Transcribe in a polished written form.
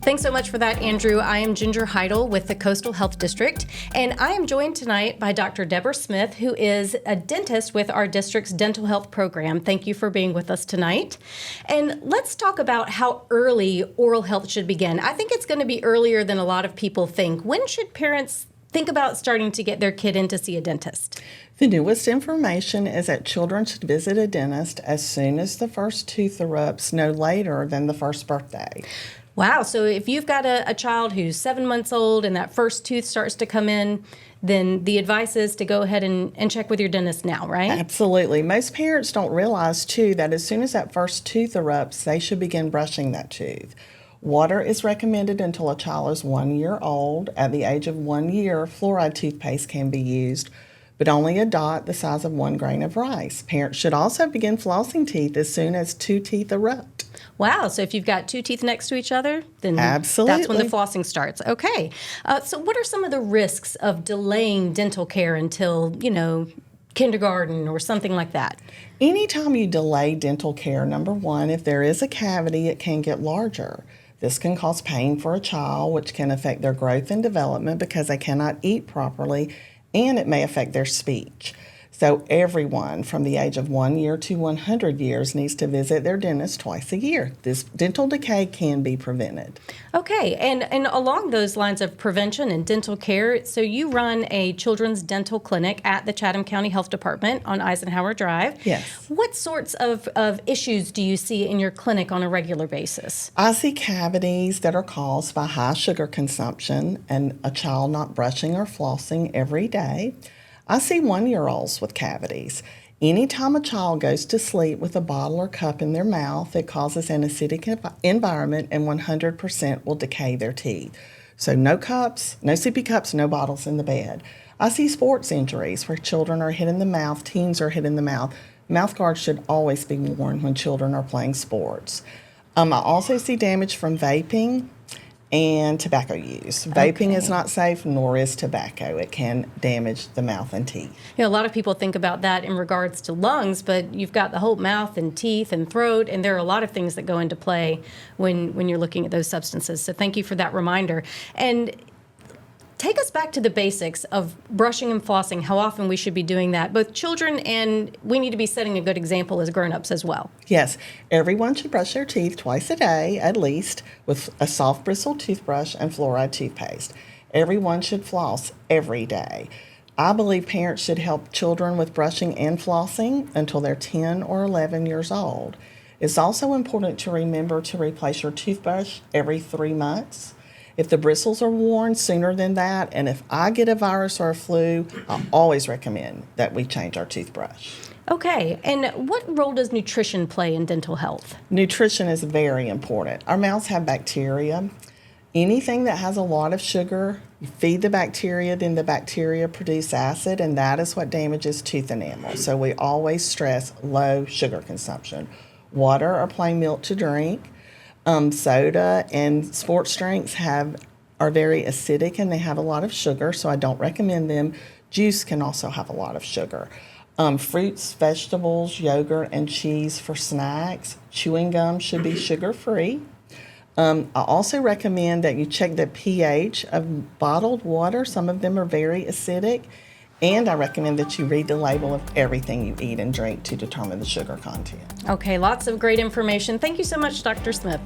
Thanks so much for that, Andrew. I am Ginger Heidel with the Coastal Health District, and I am joined tonight by Dr. Deborah Smith, who is a dentist with our district's dental health program. Thank you for being with us tonight. And let's talk about how early oral health should begin. I think it's going to be earlier than a lot of people think. When should parents think about starting to get their kid in to see a dentist? The newest information is that children should visit a dentist as soon as the first tooth erupts, no later than the first birthday. Wow. So if you've got a child who's 7 months old and that first tooth starts to come in, then the advice is to go ahead and check with your dentist now, right? Absolutely. Most parents don't realize, too, that as soon as that first tooth erupts, they should begin brushing that tooth. Water is recommended until a child is 1 year old. At the age of 1 year, fluoride toothpaste can be used, but only a dot the size of 1 grain of rice. Parents should also begin flossing teeth as soon as 2 teeth erupt. Wow. So if you've got 2 teeth next to each other, then Absolutely. That's when the flossing starts. Okay. So what are some of the risks of delaying dental care until, kindergarten or something like that? Anytime you delay dental care, number one, if there is a cavity, it can get larger. This can cause pain for a child, which can affect their growth and development because they cannot eat properly, and it may affect their speech. So everyone from the age of 1 year to 100 years needs to visit their dentist twice a year. This dental decay can be prevented. Okay, and along those lines of prevention and dental care, so you run a children's dental clinic at the Chatham County Health Department on Eisenhower Drive. Yes. What sorts of issues do you see in your clinic on a regular basis? I see cavities that are caused by high sugar consumption and a child not brushing or flossing every day. I see 1-year-olds with cavities. Anytime a child goes to sleep with a bottle or cup in their mouth, it causes an acidic environment and 100% will decay their teeth. So no cups, no sippy cups, no bottles in the bed. I see sports injuries where children are hit in the mouth, teens are hit in the mouth. Mouth guards should always be worn when children are playing sports. I also see damage from vaping and tobacco use. Vaping is not safe, nor is tobacco. It can damage the mouth and teeth. A lot of people think about that in regards to lungs, but you've got the whole mouth and teeth and throat, and there are a lot of things that go into play when you're looking at those substances. So thank you for that reminder. And take us back to the basics of brushing and flossing, how often we should be doing that. Both children and we need to be setting a good example as grown-ups as well. Yes, everyone should brush their teeth twice a day at least with a soft bristle toothbrush and fluoride toothpaste. Everyone should floss every day. I believe parents should help children with brushing and flossing until they're 10 or 11 years old. It's also important to remember to replace your toothbrush every 3 months. If the bristles are worn sooner than that, and if I get a virus or a flu, I always recommend that we change our toothbrush. Okay, and what role does nutrition play in dental health? Nutrition is very important. Our mouths have bacteria. Anything that has a lot of sugar, you feed the bacteria, then the bacteria produce acid, and that is what damages tooth enamel. So we always stress low sugar consumption. Water or plain milk to drink. Soda and sports drinks are very acidic and they have a lot of sugar, so I don't recommend them. Juice can also have a lot of sugar. Fruits, vegetables, yogurt, and cheese for snacks. Chewing gum should be sugar-free. I also recommend that you check the pH of bottled water. Some of them are very acidic. And I recommend that you read the label of everything you eat and drink to determine the sugar content. Okay, lots of great information. Thank you so much, Dr. Smith.